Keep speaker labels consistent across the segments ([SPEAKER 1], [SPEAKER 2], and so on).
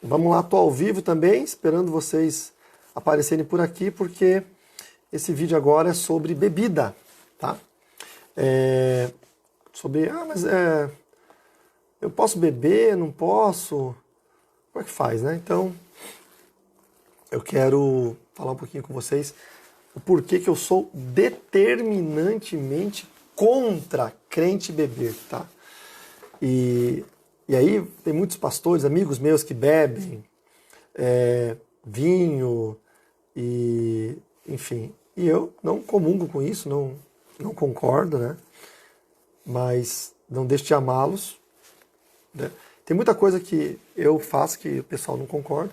[SPEAKER 1] Vamos lá, tô ao vivo também, esperando vocês aparecerem por aqui, porque esse vídeo agora é sobre bebida, tá? Eu posso beber, não posso? Como é que faz, né? Então, eu quero falar um pouquinho com vocês o porquê que eu sou determinantemente contra crente beber, tá? E aí tem muitos pastores, amigos meus que bebem vinho e enfim. E eu não comungo com isso, não concordo, né? Mas não deixo de amá-los, né? Tem muita coisa que eu faço que o pessoal não concorda.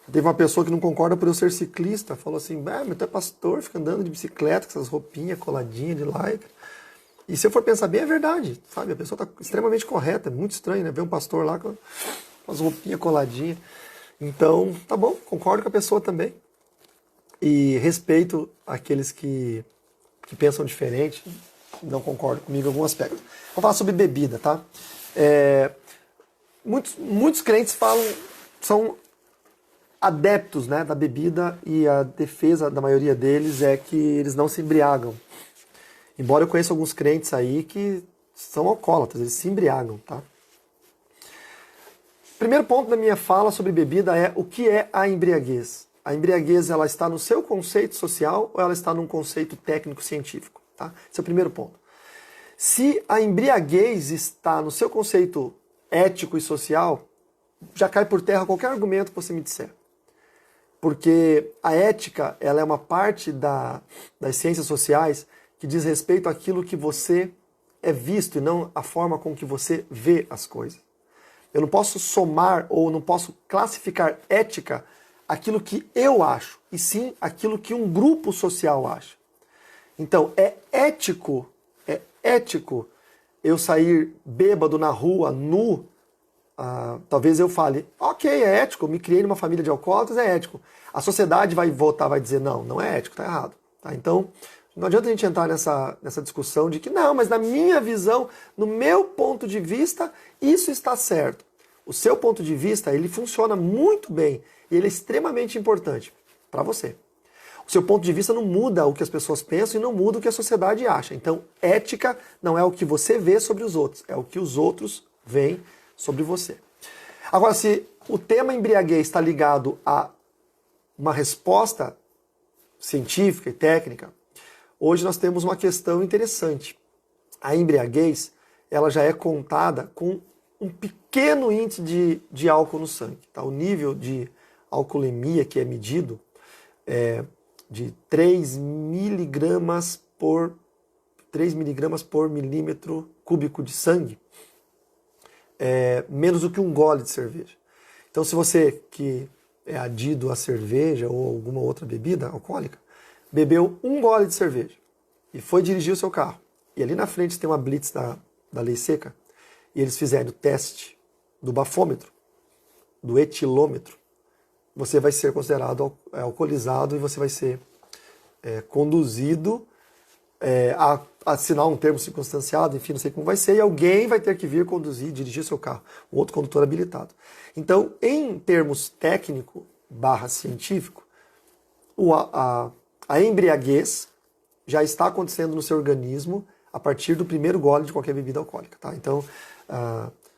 [SPEAKER 1] Teve uma pessoa que não concorda por eu ser ciclista, falou assim, mas tu é pastor, fica andando de bicicleta com essas roupinhas coladinhas de lycra. E se eu for pensar bem, é verdade, sabe? A pessoa está extremamente correta, é muito estranho, né? Ver um pastor lá com as roupinhas coladinhas. Então, tá bom, concordo com a pessoa também. E respeito aqueles que pensam diferente, não concordam comigo em algum aspecto. Vou falar sobre bebida, tá? Muitos crentes são adeptos, né, da bebida, e a defesa da maioria deles é que eles não se embriagam. Embora eu conheça alguns crentes aí que são alcoólatras, eles se embriagam, tá? Primeiro ponto da minha fala sobre bebida é o que é a embriaguez. A embriaguez, ela está no seu conceito social ou ela está num conceito técnico-científico, tá? Esse é o primeiro ponto. Se a embriaguez está no seu conceito ético e social, já cai por terra qualquer argumento que você me disser. Porque a ética, ela é uma parte das ciências sociais que diz respeito àquilo que você é visto e não a forma com que você vê as coisas. Eu não posso somar ou não posso classificar ética aquilo que eu acho, e sim aquilo que um grupo social acha. Então, é ético eu sair bêbado na rua, nu. Talvez eu fale, ok, é ético, eu me criei numa família de alcoólatras, é ético. A sociedade vai votar, vai dizer, não é ético, tá errado. Tá? Então, não adianta a gente entrar nessa discussão de que não, mas na minha visão, no meu ponto de vista, isso está certo. O seu ponto de vista, ele funciona muito bem e ele é extremamente importante para você. O seu ponto de vista não muda o que as pessoas pensam e não muda o que a sociedade acha. Então, ética não é o que você vê sobre os outros, é o que os outros veem sobre você. Agora, se o tema embriaguez está ligado a uma resposta científica e técnica, hoje nós temos uma questão interessante. A embriaguez, ela já é contada com um pequeno índice de álcool no sangue. Tá? O nível de alcoolemia que é medido é de 3 miligramas por milímetro cúbico de sangue, menos do que um gole de cerveja. Então, se você que é adido a cerveja ou alguma outra bebida alcoólica, bebeu um gole de cerveja e foi dirigir o seu carro, e ali na frente tem uma blitz da lei seca, e eles fizeram o teste do bafômetro, do etilômetro, você vai ser considerado alcoolizado e você vai ser conduzido a assinar um termo circunstanciado, enfim, não sei como vai ser, e alguém vai ter que vir conduzir, dirigir seu carro, um outro condutor habilitado. Então, em termos técnico/científico, a embriaguez já está acontecendo no seu organismo a partir do primeiro gole de qualquer bebida alcoólica. Tá? Então,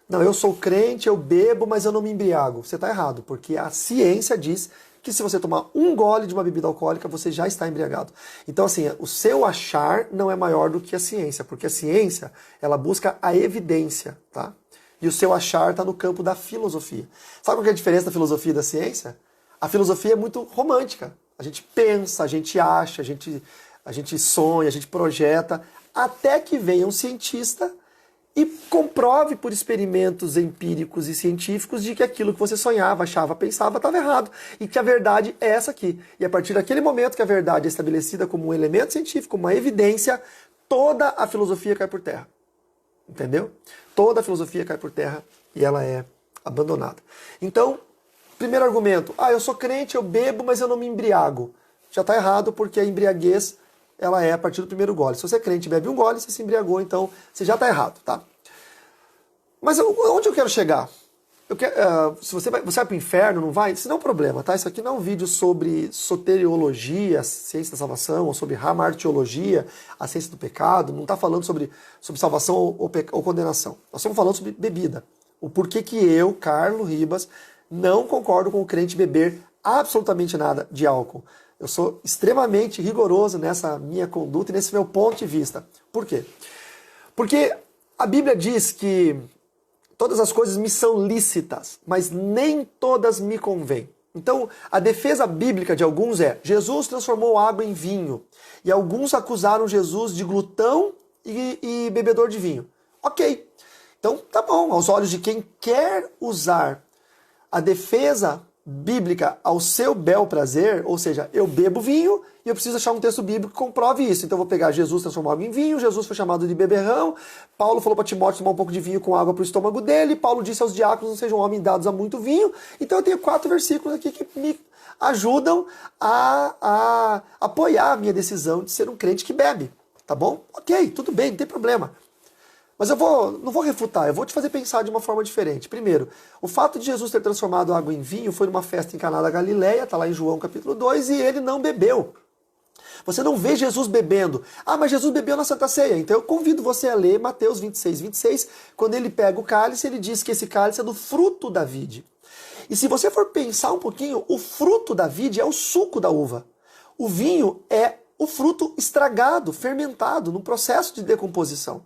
[SPEAKER 1] não, eu sou crente, eu bebo, mas eu não me embriago. Você está errado, porque a ciência diz que se você tomar um gole de uma bebida alcoólica, você já está embriagado. Então, assim, o seu achar não é maior do que a ciência, porque a ciência, ela busca a evidência, tá? E o seu achar está no campo da filosofia. Sabe qual que é a diferença da filosofia e da ciência? A filosofia é muito romântica. A gente pensa, a gente acha, a gente sonha, a gente projeta, até que venha um cientista e comprove por experimentos empíricos e científicos de que aquilo que você sonhava, achava, pensava estava errado e que a verdade é essa aqui. E a partir daquele momento que a verdade é estabelecida como um elemento científico, uma evidência, toda a filosofia cai por terra. Entendeu? Toda a filosofia cai por terra e ela é abandonada. Então, primeiro argumento, eu sou crente, eu bebo, mas eu não me embriago. Já está errado porque a embriaguez ela é a partir do primeiro gole. Se você é crente e bebe um gole, você se embriagou, então você já está errado, tá? Mas onde eu quero chegar? se você vai para o inferno, não vai? Isso não é um problema, tá? Isso aqui não é um vídeo sobre soteriologia, a ciência da salvação, ou sobre hamartiologia, a ciência do pecado. Não está falando sobre salvação ou condenação. Nós estamos falando sobre bebida. O porquê que eu, Carlos Ribas, não concordo com o crente beber absolutamente nada de álcool. Eu sou extremamente rigoroso nessa minha conduta e nesse meu ponto de vista. Por quê? Porque a Bíblia diz que todas as coisas me são lícitas, mas nem todas me convêm. Então, a defesa bíblica de alguns é: Jesus transformou água em vinho. E alguns acusaram Jesus de glutão e bebedor de vinho. Ok. Então, tá bom. Aos olhos de quem quer usar a defesa bíblica ao seu bel prazer, ou seja, eu bebo vinho e eu preciso achar um texto bíblico que comprove isso. Então eu vou pegar Jesus transformou água em vinho, Jesus foi chamado de beberrão, Paulo falou para Timóteo tomar um pouco de vinho com água para o estômago dele, Paulo disse aos diáconos não sejam homens dados a muito vinho. Então eu tenho 4 versículos aqui que me ajudam a apoiar a minha decisão de ser um crente que bebe, tá bom? Ok, tudo bem, não tem problema. Mas não vou refutar, eu vou te fazer pensar de uma forma diferente. Primeiro, o fato de Jesus ter transformado água em vinho foi numa festa em Caná da Galileia, está lá em João capítulo 2, e ele não bebeu. Você não vê Jesus bebendo. Ah, mas Jesus bebeu na Santa Ceia. Então eu convido você a ler Mateus 26, quando ele pega o cálice, ele diz que esse cálice é do fruto da vide. E se você for pensar um pouquinho, o fruto da vide é o suco da uva. O vinho é o fruto estragado, fermentado, no processo de decomposição.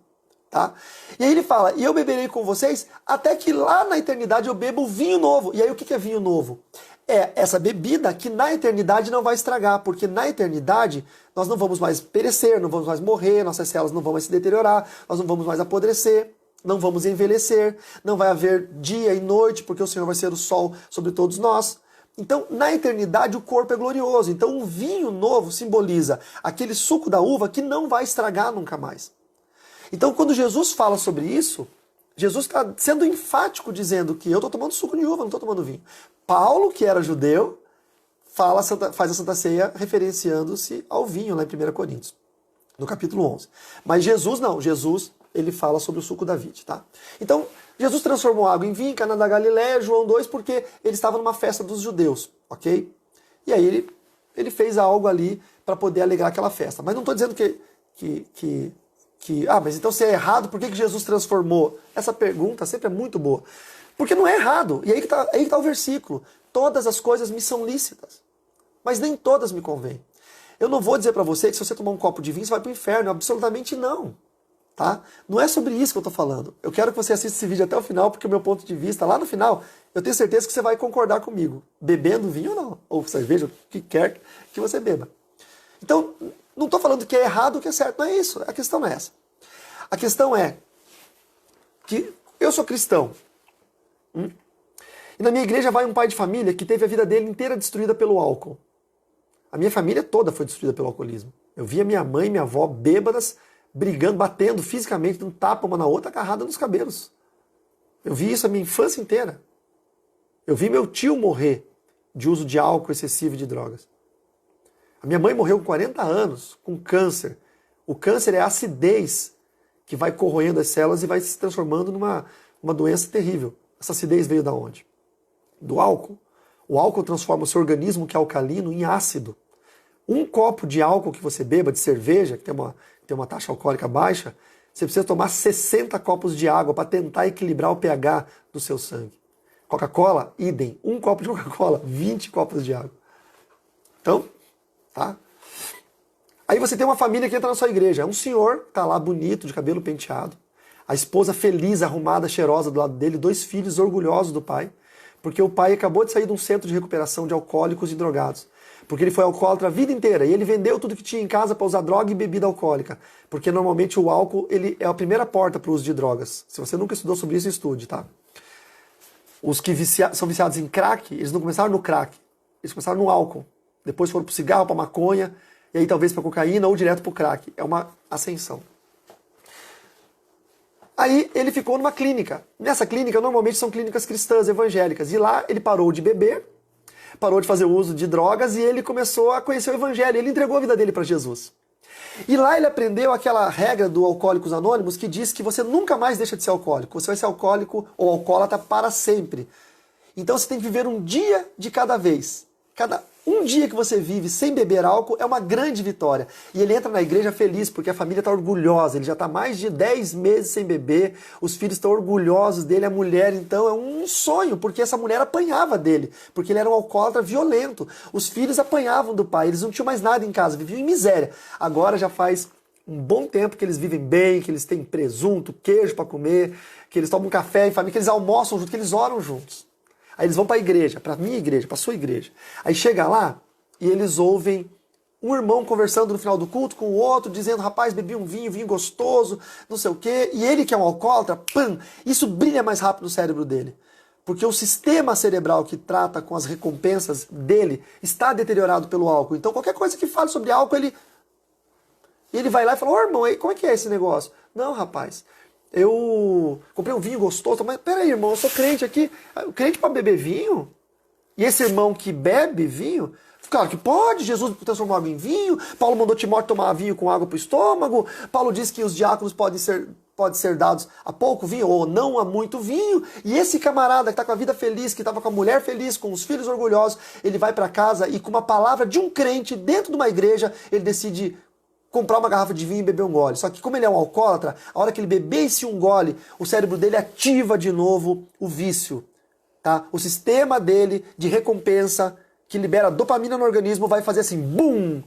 [SPEAKER 1] Tá? E aí ele fala, e eu beberei com vocês até que lá na eternidade eu bebo vinho novo. E aí o que é vinho novo? É essa bebida que na eternidade não vai estragar, porque na eternidade nós não vamos mais perecer, não vamos mais morrer, nossas células não vão mais se deteriorar, nós não vamos mais apodrecer, não vamos envelhecer, não vai haver dia e noite, porque o Senhor vai ser o sol sobre todos nós. Então, na eternidade, o corpo é glorioso. Então, um vinho novo simboliza aquele suco da uva que não vai estragar nunca mais. Então, quando Jesus fala sobre isso, Jesus está sendo enfático dizendo que eu estou tomando suco de uva, não estou tomando vinho. Paulo, que era judeu, faz a Santa Ceia referenciando-se ao vinho lá em 1 Coríntios, no capítulo 11. Mas Jesus não, Jesus ele fala sobre o suco da vide. Tá? Então, Jesus transformou água em vinho em Caná da Galileia, João 2, porque ele estava numa festa dos judeus, ok? E aí ele fez algo ali para poder alegrar aquela festa. Mas não estou dizendo mas então se é errado, por que Jesus transformou? Essa pergunta sempre é muito boa. Porque não é errado. E aí que tá o versículo. Todas as coisas me são lícitas, mas nem todas me convêm. Eu não vou dizer para você que se você tomar um copo de vinho você vai para o inferno. Absolutamente não. Tá? Não é sobre isso que eu estou falando. Eu quero que você assista esse vídeo até o final, porque o meu ponto de vista, lá no final, eu tenho certeza que você vai concordar comigo. Bebendo vinho ou não. Ou cerveja, o que quer que você beba. Então, não estou falando que é errado ou que é certo, não é isso. A questão não é essa. A questão é que eu sou cristão. E na minha igreja vai um pai de família que teve a vida dele inteira destruída pelo álcool. A minha família toda foi destruída pelo alcoolismo. Eu via minha mãe e minha avó bêbadas, brigando, batendo fisicamente, dando tapa uma na outra, agarrada nos cabelos. Eu vi isso a minha infância inteira. Eu vi meu tio morrer de uso de álcool excessivo e de drogas. A minha mãe morreu com 40 anos, com câncer. O câncer é a acidez que vai corroendo as células e vai se transformando numa doença terrível. Essa acidez veio da onde? Do álcool. O álcool transforma o seu organismo, que é alcalino, em ácido. Um copo de álcool que você beba, de cerveja, que tem uma taxa alcoólica baixa, você precisa tomar 60 copos de água para tentar equilibrar o pH do seu sangue. Coca-Cola, idem. Um copo de Coca-Cola, 20 copos de água. Então, tá? Aí você tem uma família que entra na sua igreja. É um senhor que está lá bonito, de cabelo penteado. A esposa feliz, arrumada, cheirosa do lado dele. 2 filhos orgulhosos do pai. Porque o pai acabou de sair de um centro de recuperação de alcoólicos e drogados. Porque ele foi alcoólatra a vida inteira. E ele vendeu tudo que tinha em casa para usar droga e bebida alcoólica. Porque normalmente o álcool ele é a primeira porta para o uso de drogas. Se você nunca estudou sobre isso, estude, tá? Os que são viciados em crack, eles não começaram no crack. Eles começaram no álcool. Depois foram para o cigarro, para a maconha. E aí talvez para cocaína ou direto para o crack. É uma ascensão. Aí ele ficou numa clínica. Nessa clínica, normalmente são clínicas cristãs, evangélicas. E lá ele parou de beber, parou de fazer uso de drogas e ele começou a conhecer o evangelho. Ele entregou a vida dele para Jesus. E lá ele aprendeu aquela regra do Alcoólicos Anônimos que diz que você nunca mais deixa de ser alcoólico. Você vai ser alcoólico ou alcoólatra para sempre. Então você tem que viver um dia de cada vez. Um dia que você vive sem beber álcool é uma grande vitória. E ele entra na igreja feliz, porque a família está orgulhosa. Ele já está mais de 10 meses sem beber, os filhos estão orgulhosos dele, a mulher, então é um sonho, porque essa mulher apanhava dele, porque ele era um alcoólatra violento. Os filhos apanhavam do pai, eles não tinham mais nada em casa, viviam em miséria. Agora já faz um bom tempo que eles vivem bem, que eles têm presunto, queijo para comer, que eles tomam café em família, que eles almoçam juntos, que eles oram juntos. Aí eles vão para a igreja, para a minha igreja, para a sua igreja. Aí chega lá e eles ouvem um irmão conversando no final do culto com o outro, dizendo, rapaz, bebi um vinho gostoso, não sei o quê. E ele que é um alcoólatra, pam, isso brilha mais rápido no cérebro dele. Porque o sistema cerebral que trata com as recompensas dele está deteriorado pelo álcool. Então qualquer coisa que fale sobre álcool, ele vai lá e fala, ô irmão, aí, como é que é esse negócio? Não, rapaz, eu comprei um vinho gostoso, mas peraí, irmão, eu sou crente aqui. Crente para beber vinho? E esse irmão que bebe vinho? Claro que pode, Jesus transformou água em vinho, Paulo mandou Timóteo tomar vinho com água para o estômago, Paulo diz que os diáconos podem ser dados a pouco vinho ou não a muito vinho, e esse camarada que está com a vida feliz, que estava com a mulher feliz, com os filhos orgulhosos, ele vai para casa e com uma palavra de um crente dentro de uma igreja, ele decide comprar uma garrafa de vinho e beber um gole. Só que como ele é um alcoólatra, a hora que ele beber esse um gole, o cérebro dele ativa de novo o vício. Tá? O sistema dele de recompensa, que libera dopamina no organismo, vai fazer assim, bum!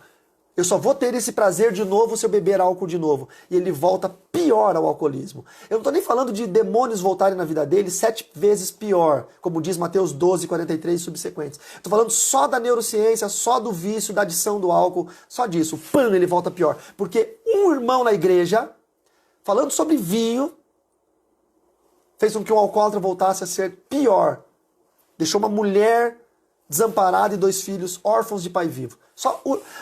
[SPEAKER 1] Eu só vou ter esse prazer de novo se eu beber álcool de novo. E ele volta pior ao alcoolismo. Eu não estou nem falando de demônios voltarem na vida dele 7 vezes pior, como diz Mateus 12, 43 e subsequentes. Estou falando só da neurociência, só do vício, da adição do álcool, só disso. Pam, ele volta pior. Porque um irmão na igreja, falando sobre vinho, fez com que um alcoólatra voltasse a ser pior. Deixou uma mulher desamparada e 2 filhos órfãos de pai vivo.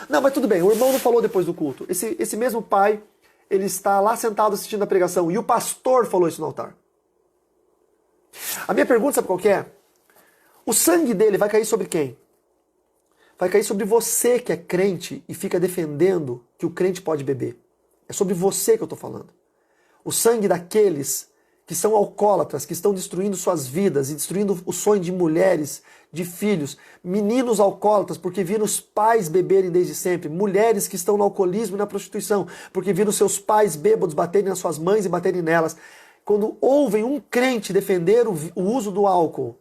[SPEAKER 1] Não, mas tudo bem, o irmão não falou depois do culto. Esse mesmo pai, ele está lá sentado assistindo a pregação e o pastor falou isso no altar. A minha pergunta, sabe qual que é? O sangue dele vai cair sobre quem? Vai cair sobre você que é crente e fica defendendo que o crente pode beber. É sobre você que eu estou falando. O sangue daqueles que são alcoólatras, que estão destruindo suas vidas e destruindo o sonho de mulheres, de filhos, meninos alcoólatras, porque viram os pais beberem desde sempre, mulheres que estão no alcoolismo e na prostituição, porque viram seus pais bêbados baterem nas suas mães e baterem nelas. Quando ouvem um crente defender o uso do álcool,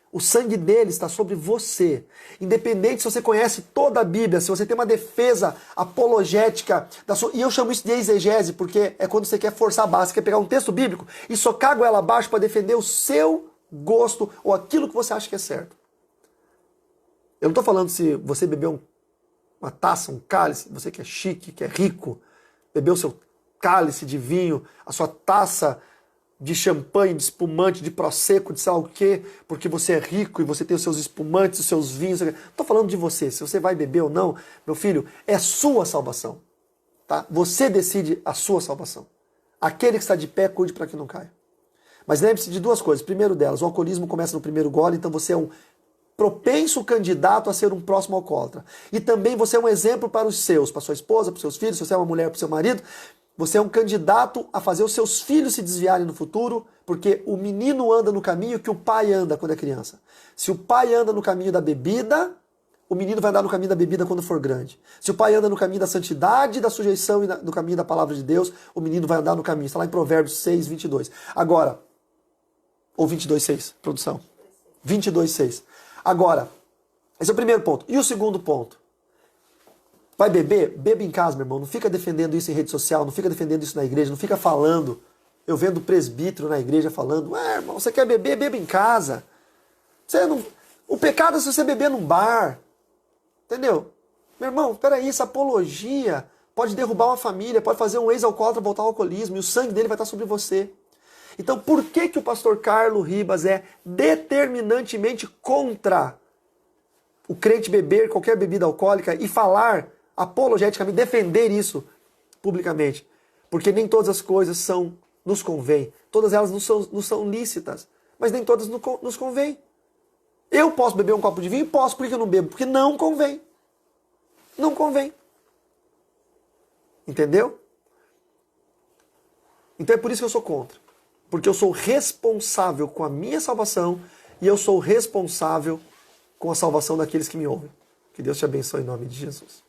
[SPEAKER 1] o sangue dele está sobre você. Independente se você conhece toda a Bíblia, se você tem uma defesa apologética, e eu chamo isso de exegese, porque é quando você quer forçar a barra, você quer pegar um texto bíblico e socar a goela abaixo para defender o seu gosto ou aquilo que você acha que é certo. Eu não estou falando se você bebeu uma taça, um cálice, você que é chique, que é rico, bebeu o seu cálice de vinho, a sua taça de champanhe, de espumante, de prosecco, de sei lá o quê, porque você é rico e você tem os seus espumantes, os seus vinhos. Não estou falando de você, se você vai beber ou não, meu filho, é a sua salvação. Tá? Você decide a sua salvação. Aquele que está de pé, cuide para que não caia. Mas lembre-se de 2 coisas. Primeiro delas, o alcoolismo começa no primeiro gole, então você é um propenso candidato a ser um próximo alcoólatra. E também você é um exemplo para os seus, para sua esposa, para os seus filhos, se você é uma mulher, para o seu marido. Você é um candidato a fazer os seus filhos se desviarem no futuro, porque o menino anda no caminho que o pai anda quando é criança. Se o pai anda no caminho da bebida, o menino vai andar no caminho da bebida quando for grande. Se o pai anda no caminho da santidade, da sujeição e no caminho da palavra de Deus, o menino vai andar no caminho. Está lá em Provérbios 6, 22. Agora, ou 22, 6, produção. 22, 6. Agora, esse é o primeiro ponto. E o segundo ponto? Vai beber? Beba em casa, meu irmão. Não fica defendendo isso em rede social, não fica defendendo isso na igreja, não fica falando. Eu vendo presbítero na igreja falando, irmão, você quer beber? Beba em casa. O pecado é se você beber num bar. Entendeu? Meu irmão, peraí, essa apologia pode derrubar uma família, pode fazer um ex-alcoólatra voltar ao alcoolismo e o sangue dele vai estar sobre você. Então por que o pastor Carlos Ribas é determinantemente contra o crente beber qualquer bebida alcoólica e falar apologeticamente, defender isso publicamente? Porque nem todas as coisas nos convêm. Todas elas não são lícitas, mas nem todas nos convêm. Eu posso beber um copo de vinho? Posso. Por que eu não bebo? Porque não convém. Não convém. Entendeu? Então é por isso que eu sou contra. Porque eu sou responsável com a minha salvação e eu sou responsável com a salvação daqueles que me ouvem. Que Deus te abençoe em nome de Jesus.